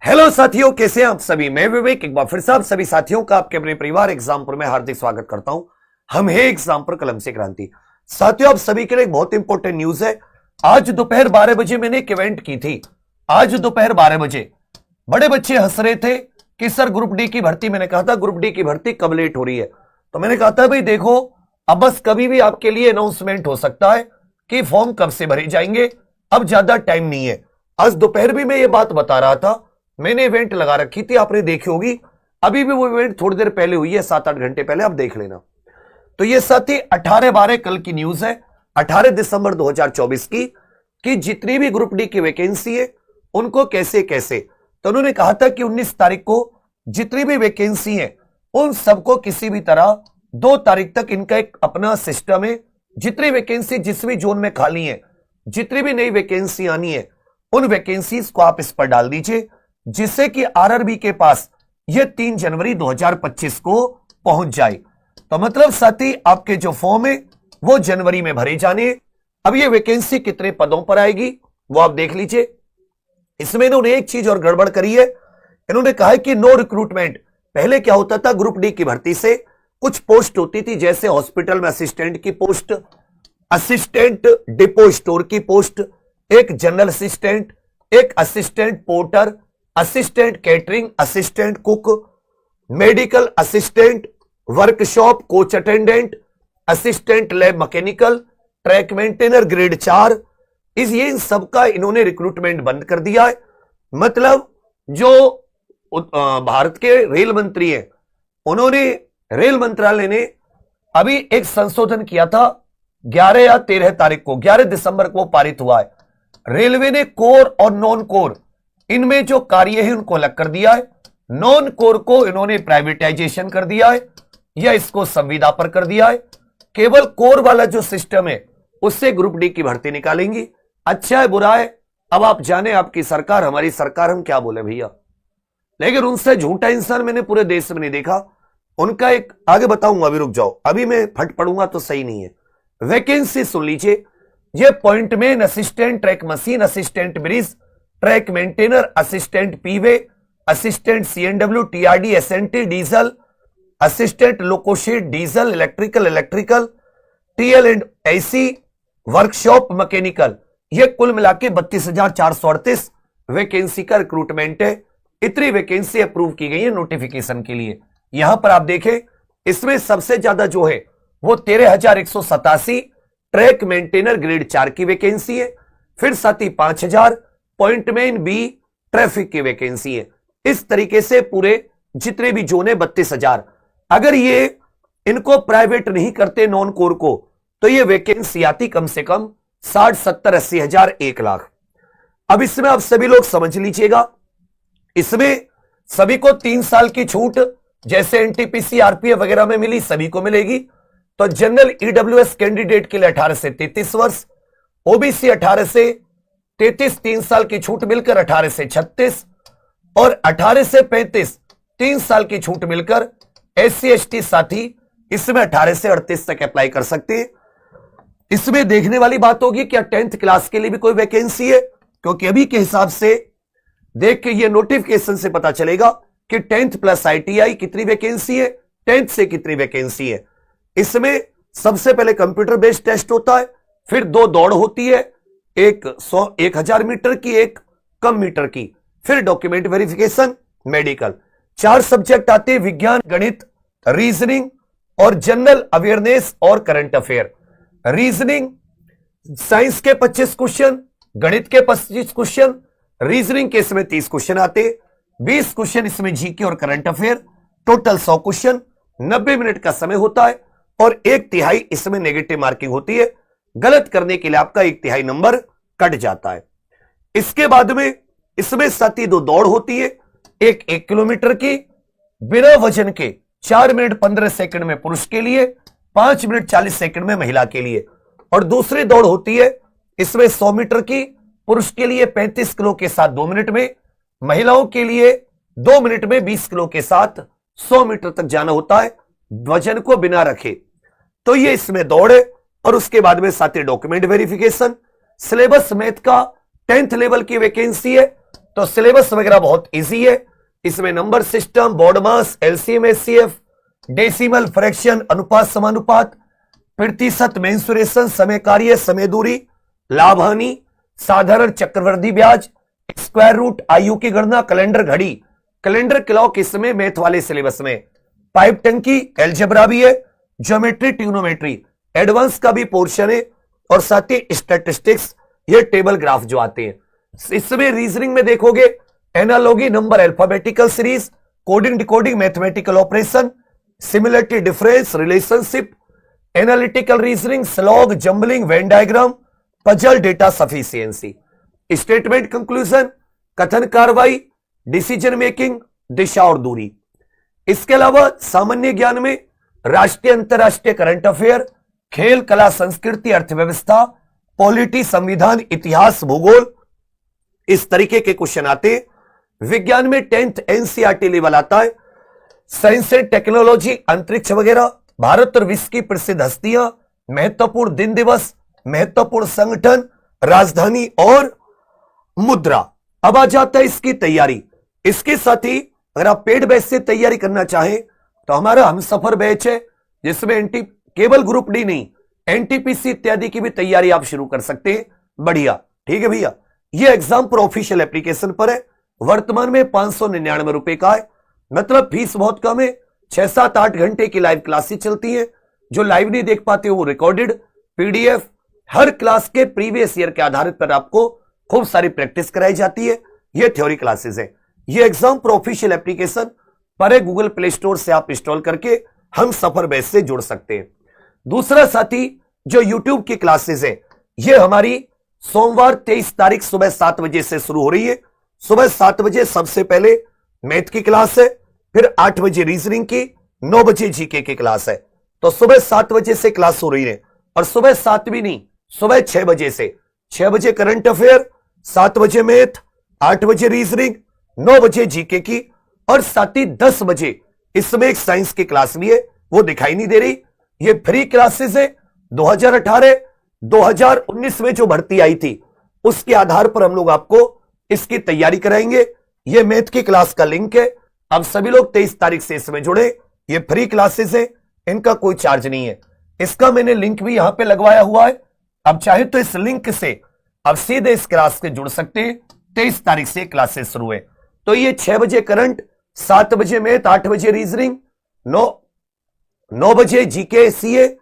Hello साथियों, कैसे हैं आप सभी। मैं विवेक एक बार फिर से आप सभी साथियों का आपके अपने परिवार एग्जामपुर में हार्दिक स्वागत करता हूं। हम है एग्जामपुर कलम से क्रांति। साथियों, आप सभी के लिए एक बहुत इंपॉर्टेंट न्यूज है। आज दोपहर 12 बजे मैंने एक इवेंट की थी। आज दोपहर 12 बजे बड़े बच्चे हंस रहे थे कि सर ग्रुप डी की भर्ती, मैंने कहा था ग्रुप डी की भर्ती कब लेट हो रही है। तो मैंने कहा था भाई देखो, अब बस कभी भी आपके लिए अनाउंसमेंट हो सकता है कि फॉर्म कब से भरे जाएंगे, अब ज्यादा टाइम नहीं है। आज दोपहर भी मैं ये बात बता रहा था। मैंने इवेंट लगा रखी थी, आपने देखी होगी। अभी भी वो इवेंट थोड़ी देर पहले हुई है, 7-8 घंटे पहले, आप देख लेना। तो ये साथी 18-12 कल की न्यूज है, 18 दिसंबर 2024 की, कि जितनी भी ग्रुप डी की वैकेंसी है उनको कैसे कैसे, तो उन्होंने कहा था कि 19 तारीख को जितनी भी वैकेंसी है उन सबको किसी भी तरह 2 तारीख तक इनका एक अपना सिस्टम है। जितनी वैकेंसी जिस भी जोन में खाली है, जितनी भी नई वैकेंसी आनी है, उन वैकेंसीज को आप इस पर डाल दीजिए, जिससे कि आरआरबी के पास यह 3 जनवरी 2025 को पहुंच जाए। तो मतलब साथी आपके जो फॉर्म है वो जनवरी में भरे जाने। अब ये वैकेंसी कितने पदों पर आएगी वो आप देख लीजिए। इसमें इन्होंने एक चीज और गड़बड़ करी है। इन्होंने कहा है कि नो रिक्रूटमेंट। पहले क्या होता था, ग्रुप डी की भर्ती से कुछ पोस्ट होती थी, जैसे हॉस्पिटल में असिस्टेंट की पोस्ट, असिस्टेंट डिपो स्टोर की पोस्ट, एक जनरल असिस्टेंट, एक assistant porter, assistant catering, assistant cook, medical assistant, workshop coach attendant, assistant lab mechanical, track maintainer grade 4। ये इन सबका इन्होंने रिक्रूटमेंट बंद कर दिया है। मतलब जो भारत के रेल मंत्री हैं, उन्होंने, रेल मंत्रालय ने अभी एक संशोधन किया था 11 या 13 तारीख को, 11 दिसंबर को पारित हुआ है। रेलवे ने कोर और नॉन कोर, इनमें जो कार्य है उनको अलग कर दिया है। नॉन कोर को इन्होंने प्राइवेटाइजेशन कर दिया है या इसको संविदा पर कर दिया है। केवल कोर वाला जो सिस्टम है उससे ग्रुप डी की भर्ती निकालेंगी। अच्छा है बुरा है, अब आप जाने, आपकी सरकार, हमारी सरकार, हम क्या बोले भैया। लेकिन उनसे झूठा इंसान मैंने पूरे देश में नहीं देखा। उनका एक आगे बताऊंगा, अभी रुक जाओ, अभी मैं फट पड़ूंगा तो सही नहीं है। वैकेंसी सुन लीजिए। ये pointman, assistant track machine, assistant bridge, track maintainer, assistant P way, assistant CNW, TRD, SNT diesel, assistant loco shed diesel, electrical, TL and AC, workshop mechanical. यह कुल मिला के 32,438 वैकेंसी का रिक्रूटमेंट है। इतनी वैकेंसी अप्रूव की गई है नोटिफिकेशन के लिए। यहां पर आप देखें, इसमें सबसे ज्यादा जो है वो 13,187 ट्रैक मेंटेनर ग्रेड 4 की वैकेंसी है। फिर साथ ही 5,000 पॉइंटमैन बी ट्रैफिक की वैकेंसी है। इस तरीके से पूरे जितने भी जोन है 32,000। अगर ये इनको प्राइवेट नहीं करते नॉन कोर को, तो ये वैकेंसी आती कम से कम 60, 70, 80 हजार, 1 लाख। अब इसमें आप सभी लोग समझ लीजिएगा, इसमें सभी को 3 साल की छूट, जैसे एनटीपीसी आरपीएफ वगैरह में मिली, सभी को मिलेगी। तो जनरल ईडब्ल्यूएस कैंडिडेट के लिए 18 से 33 वर्ष, ओबीसी 18 से 33, 3 साल की छूट मिलकर 18 से 36, और 18 से 35 3 साल की छूट मिलकर एससी एसटी साथी इसमें 18 से 38 तक अप्लाई कर सकते हैं। इसमें देखने वाली बात होगी क्या 10th क्लास के लिए भी कोई वैकेंसी है, क्योंकि अभी के हिसाब से देख के ये नोटिफिकेशन से पता चलेगा कि 10th प्लस आईटीआई कितनी वैकेंसी है, 10th से कितनी वैकेंसी है। इसमें सबसे पहले कंप्यूटर बेस्ड टेस्ट होता है, फिर 2 दौड़ होती है, एक 1000 मीटर की, एक कम मीटर की, फिर डॉक्यूमेंट वेरिफिकेशन, मेडिकल। 4 सब्जेक्ट आते हैं, विज्ञान, गणित, रीजनिंग और जनरल अवेयरनेस और करंट अफेयर। रीजनिंग, साइंस के 25 क्वेश्चन, गणित के 25 क्वेश्चन, रीजनिंग के इसमें 30 क्वेश्चन आते, 20 क्वेश्चन इसमें जीके और current affair, total 100 question, 90 minute का समय होता है, और 1/3 इसमें नेगेटिव मार्किंग होती है। गलत करने के लिए आपका 1/3 नंबर कट जाता है। इसके बाद में इसमें साथ ही 2 दौड़ होती है, एक 1 किलोमीटर की बिना वजन के 4 मिनट 15 सेकंड में पुरुष के लिए, 5 मिनट 40 सेकंड में महिला के लिए, और दूसरी दौड़ होती है इसमें 100 मीटर की, पुरुष के लिए 35 किलो के साथ 2 मिनट में, महिलाओं के लिए 2 मिनट में 20 किलो के साथ 100 मीटर तक जाना होता है, वजन को बिना रखे। तो ये इसमें दौड़ है। और उसके बाद में साथ ही डॉक्यूमेंट वेरिफिकेशन। सिलेबस मैथ का 10th लेवल की वैकेंसी है, तो सिलेबस वगैरह बहुत इजी है। इसमें नंबर सिस्टम, बोर्ड मास, एलसीएम, एचसीएफ, डेसिमल, फ्रैक्शन, अनुपात, समानुपात, प्रतिशत, मेंसुरेशन, समय कार्य, समय दूरी, लाभ हानि, साधारण चक्रवृद्धि ब्याज, स्क्वायर रूट, आयु की गणना, कैलेंडर घड़ी, कैलेंडर क्लॉक, इसमें मैथ वाले सिलेबस में, पाइप टंकी, एल्जेब्रा भी है, ज्योमेट्री, ट्रिग्नोमेट्री, एडवांस का भी पोर्शन है, और साथ ही स्टैटिस्टिक्स, ये टेबल ग्राफ जो आते हैं। इसमें रीजनिंग में देखोगे analogy, number, alphabetical series, coding, decoding, mathematical operation, similarity, difference, relationship, analytical reasoning, slog, jumbling, Venn diagram, puzzle, data sufficiency, statement, conclusion, कथन कार्रवाई, डिसीजन मेकिंग, दिशा और दूरी। इसके अलावा सामान्य ज्ञान में राष्ट्रीय अंतरराष्ट्रीय करंट अफेयर, खेल, कला, संस्कृति, अर्थव्यवस्था, पॉलिटी, संविधान, इतिहास, भूगोल, इस तरीके के क्वेश्चन आते हैं। विज्ञान में 10th एनसीईआरटी लेवल आता है। साइंस एंड टेक्नोलॉजी, अंतरिक्ष वगैरह, भारत और विश्व की प्रसिद्ध हस्तियां, महत्वपूर्ण दिन दिवस, महत्वपूर्ण संगठन, राजधानी और मुद्रा। अब आ जाता है इसकी तैयारी। इसके साथ ही अगर आप पेड बैच से तैयारी करना चाहें तो हमारा हमसफर बैच है, जिसमें केवल ग्रुप डी नहीं, एनटीपीसी इत्यादि की भी तैयारी आप शुरू कर सकते हैं। बढ़िया, ठीक है भैया। ये एग्जाम पर ऑफिशियल एप्लीकेशन पर है। वर्तमान में 599 रुपए का है, मतलब फीस बहुत कम है। 6-7-8 घंटे की लाइव क्लासेस चलती हैं। जो लाइव नहीं देख पाते वो रिकॉर्डेड पीडीएफ, हर क्लास के प्रीवियस ईयर के आधारित पर आपको खूब सारी प्रैक्टिस कराई जाती है। ये थ्योरी क्लासेस है। ये एग्जाम पर ऑफिशियल एप्लीकेशन पर है, गूगल प्ले स्टोर से आप इंस्टॉल करके हम सफर बैच से जुड़ सकते हैं। दूसरा साथी जो यूट्यूब की क्लासेस है, ये हमारी सोमवार 23 तारीख सुबह 7 बजे से शुरू हो रही है। सुबह 7 बजे सबसे पहले मैथ की क्लास है, फिर 8 बजे रीजनिंग की, 9 बजे जीके की क्लास है। तो सुबह 7 बजे से क्लास हो रही है। और सुबह 7 भी नहीं, सुबह 6 बजे से, 6 बजे करंट अफेयर, 7 बजे मैथ, 8 बजे रीजनिंग, 9 बजे जीके की, और साथ ही 10 बजे इसमें एक साइंस की क्लास भी है, वो दिखाई नहीं दे रही। ये फ्री क्लासेस है। 2018-2019 में जो भर्ती आई थी उसके आधार पर हम लोग आपको इसकी तैयारी कराएंगे। ये मैथ की क्लास का लिंक है। अब सभी लोग 23 तारीख से इसमें जुड़े। ये फ्री क्लासेस है, इनका कोई चार्ज नहीं है। इसका मैंने लिंक भी यहां पे लगवाया हुआ है। अब चाहे तो इस लिंक से अब सीधे इस क्लास से जुड़ सकते हैं। 23 तारीख से क्लासेस शुरू है। तो ये 6 बजे करंट, 7 बजे मैथ, 8 बजे रीजनिंग, 9 बजे जीके सीए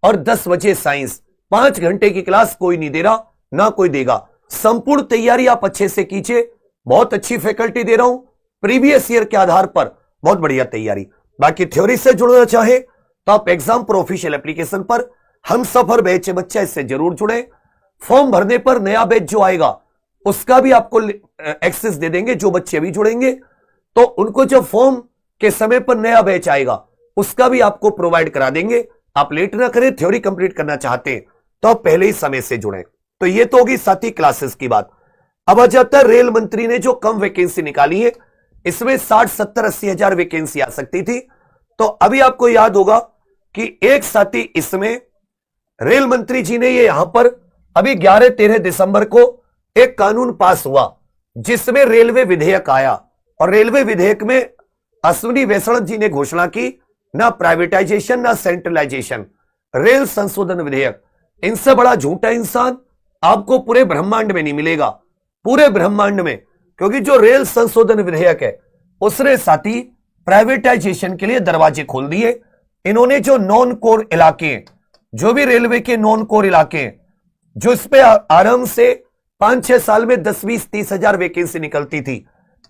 और 10 बजे साइंस। 5 घंटे की क्लास कोई नहीं दे रहा, ना कोई देगा। संपूर्ण तैयारी आप अच्छे से कीजिए। बहुत अच्छी फैकल्टी दे रहा हूं, प्रीवियस ईयर के आधार पर बहुत बढ़िया तैयारी। बाकी थ्योरी से जुड़ना चाहे तो आप एग्जाम पर ऑफिशियल एप्लीकेशन पर हम सफर बैच बच्चा, इससे जरूर जुड़े। फॉर्म भरने पर नया बैच जो आएगा उसका भी आपको एक्सेस दे देंगे। जो बच्चे भी जुड़ेंगे तो उनको जब फॉर्म के समय पर नया बैच आएगा उसका भी आपको प्रोवाइड करा देंगे। आप लेट ना करें, थ्योरी कंप्लीट करना चाहते हैं तो आप पहले ही समय से जुड़े। तो ये तो होगी साथी क्लासेस की बात। अब आ जाता है रेल मंत्री ने जो कम वैकेंसी निकाली है। इसमें 60, 70, 80 हजार वैकेंसी आ सकती थी। तो अभी आपको याद होगा कि एक साथी इसमें रेल मंत्री जी ने ये यहां पर अभी 11-13 दिसंबर को एक कानून पास हुआ जिसमें रेलवे विधेयक आया। और रेलवे विधेयक में अश्विनी वैष्णव जी ने घोषणा की, ना प्राइवेटाइजेशन ना सेंट्रलाइजेशन, रेल संशोधन विधेयक। इनसे बड़ा झूठा इंसान आपको पूरे ब्रह्मांड में नहीं मिलेगा, पूरे ब्रह्मांड में। क्योंकि जो रेल संशोधन विधेयक है उसने साथी प्राइवेटाइजेशन के लिए दरवाजे खोल दिए। इन्होंने जो नॉन कोर इलाके हैं, जो भी रेलवे के नॉन कोर इलाके हैं, जो इस पे आराम से 5-6 साल में 10, 20, 30 हजार वैकेंसी निकलती थी,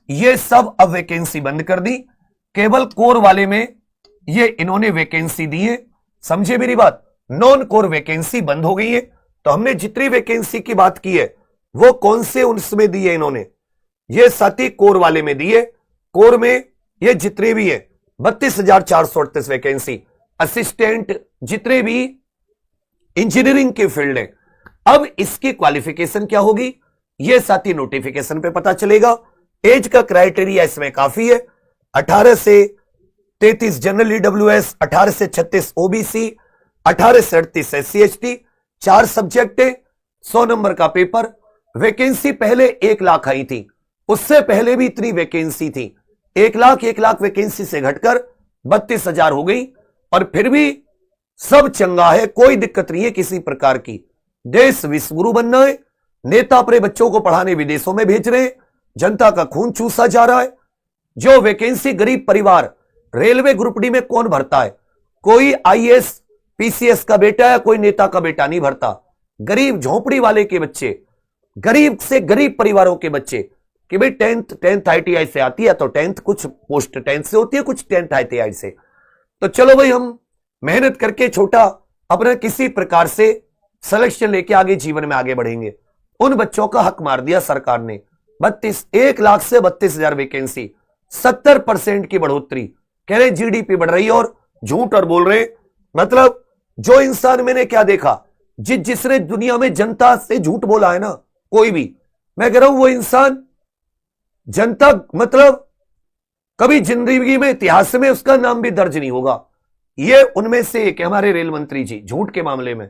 ये सब अब वैकेंसी बंद कर दी। केवल कोर वाले में ये इन्होंने वैकेंसी दी है। समझे मेरी बात? नॉन कोर वैकेंसी बंद हो गई है। तो हमने जितनी वैकेंसी की बात की है वो कौन से उसमें दी है इन्होंने? ये साथी कोर वाले में दी है। कोर में ये जितने भी है 32,438 वैकेंसी, असिस्टेंट, जितने भी इंजीनियरिंग के फील्ड है। अब इसकी क्वालिफिकेशन क्या होगी ये साथी नोटिफिकेशन पे पता चलेगा। एज का क्राइटेरिया इसमें काफी है। 18 से 33 जनरल ईडब्ल्यूएस, 18 से 36 ओबीसी, 18 से 38 SC ST, 4 सब्जेक्ट है, 100 नंबर का पेपर। वैकेंसी पहले 1 लाख आई थी, उससे पहले भी इतनी वैकेंसी थी, 1 लाख वैकेंसी से घटकर 32,000 हो गई, और फिर भी सब चंगा है, कोई दिक्कत नहीं है किसी प्रकार की। देश विश्वगुरु बनना है, नेता अपने बच्चों को पढ़ाने विदेशों में भेज रहे हैं, जनता का खून चूसा जा रहा है। जो वैकेंसी गरीब परिवार, रेलवे ग्रुप डी में कौन भरता है? कोई आईएएस पीसीएस का बेटा या कोई नेता का बेटा नहीं भरता। गरीब झोपड़ी वाले के बच्चे, गरीब से गरीब परिवारों के बच्चे, कि भाई टेंथ आईटीआई से आती है, तो टेंथ कुछ पोस्ट 10th से होती है, कुछ 10th आईटीआई से। तो चलो भाई हम मेहनत करके छोटा अपना किसी प्रकार से सिलेक्शन लेके आगे जीवन में आगे बढ़ेंगे। उन बच्चों का हक मार दिया सरकार ने। 1 लाख से 32,000 वैकेंसी, 70% की बढ़ोतरी, कह रहे जीडीपी बढ़ रही है, और झूठ और बोल रहे। मतलब जो इंसान, मैंने क्या देखा, जिसने दुनिया में जनता से झूठ बोला है ना, कोई भी, मैं कह रहा हूं वो इंसान जनता, मतलब कभी जिंदगी में इतिहास में उसका नाम भी दर्ज नहीं होगा। ये उनमें से एक है हमारे रेल मंत्री जी, झूठ के मामले में।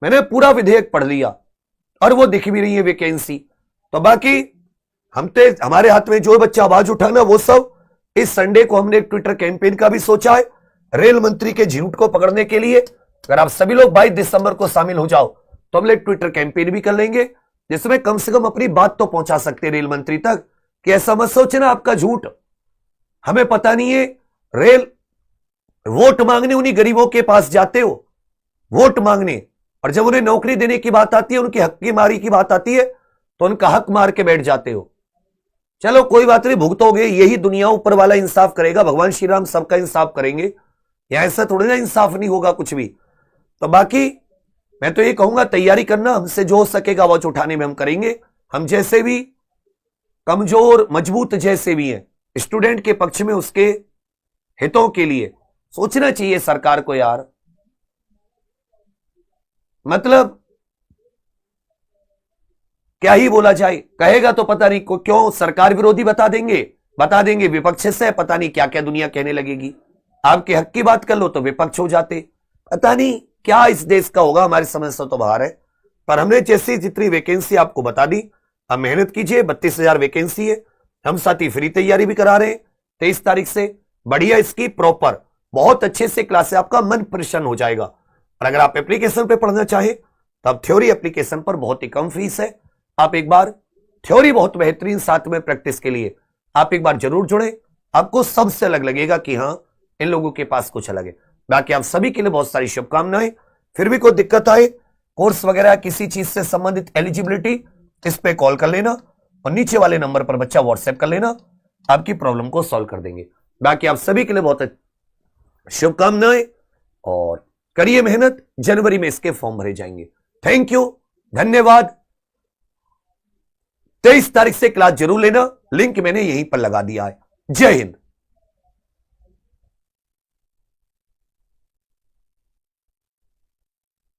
मैंने पूरा विधेयक पढ़ लिया और वो दिख भी रही है वैकेंसी। तो बाकी हमारे हाथ में जो बच्चा आवाज उठाना, वो सब इस संडे को हमने एक ट्विटर कैंपेन का भी सोचा है रेल मंत्री के झूठ को पकड़ने के लिए। अगर आप सभी लोग 22 दिसंबर को शामिल हो जाओ तो हम लोग ट्विटर कैंपेन भी कर लेंगे, जिसमें कम से कम अपनी बात तो पहुंचा सकते रेल मंत्री तक कि ऐसा मत सोचना आपका झूठ, हमें पता नहीं है। रेल वोट मांगने उन्हीं गरीबों के पास जाते हो, वोट मांगने, और जब उन्हें नौकरी देने की बात आती है, उनकी हक की मारी की बात आती है, तो उनका हक मार के बैठ जाते हो। चलो कोई बात नहीं, भुगतोगे, यही दुनिया ऊपर वाला इंसाफ करेगा, भगवान श्री राम सबका इंसाफ करेंगे, या ऐसा थोड़ी ना इंसाफ नहीं होगा कुछ भी। तो बाकी मैं तो ये कहूंगा, तैयारी करना, हमसे जो हो सकेगा आवाज उठाने में हम करेंगे। हम जैसे भी कमजोर मजबूत जैसे भी हैं, स्टूडेंट के पक्ष में उसके हितों के लिए सोचना चाहिए सरकार को यार। मतलब क्या ही बोला जाए, कहेगा तो पता नहीं क्यों सरकार विरोधी बता देंगे विपक्ष से, पता नहीं क्या क्या दुनिया कहने लगेगी। आपके हक की बात कर लो तो विपक्ष हो जाते, पता नहीं क्या इस देश का होगा, हमारी समझ से तो बाहर है। पर हमने जैसी जितनी वैकेंसी आपको बता दी, अब मेहनत कीजिए, 32,000 वैकेंसी है। हम साथ ही फ्री तैयारी भी करा रहे हैं 23 तारीख से, बढ़िया इसकी प्रॉपर बहुत अच्छे से क्लास है, आपका मन प्रसन्न हो जाएगा। और अगर आप एप्लीकेशन पे पढ़ना चाहें तो आप थ्योरी एप्लीकेशन पर बहुत ही कम फीस है, आप एक बार थ्योरी बहुत बेहतरीन, साथ में प्रैक्टिस के लिए आप एक बार जरूर जुड़े, आपको सबसे अलग लगेगा कि हाँ इन लोगों के पास कुछ अलग है। बाकी आप सभी के लिए बहुत सारी शुभकामनाएं। फिर भी कोई दिक्कत आए, कोर्स वगैरह किसी चीज से संबंधित एलिजिबिलिटी, इस पे कॉल कर लेना और नीचे वाले नंबर पर बच्चा व्हाट्सएप कर लेना, आपकी प्रॉब्लम को सॉल्व कर देंगे। बाकी आप सभी के लिए बहुत शुभकामनाएं और करिए मेहनत, जनवरी में इसके फॉर्म भरे जाएंगे। थैंक यू, धन्यवाद। 23 तारीख से क्लास जरूर लेना, लिंक मैंने यहीं पर लगा दिया है। जय हिंद।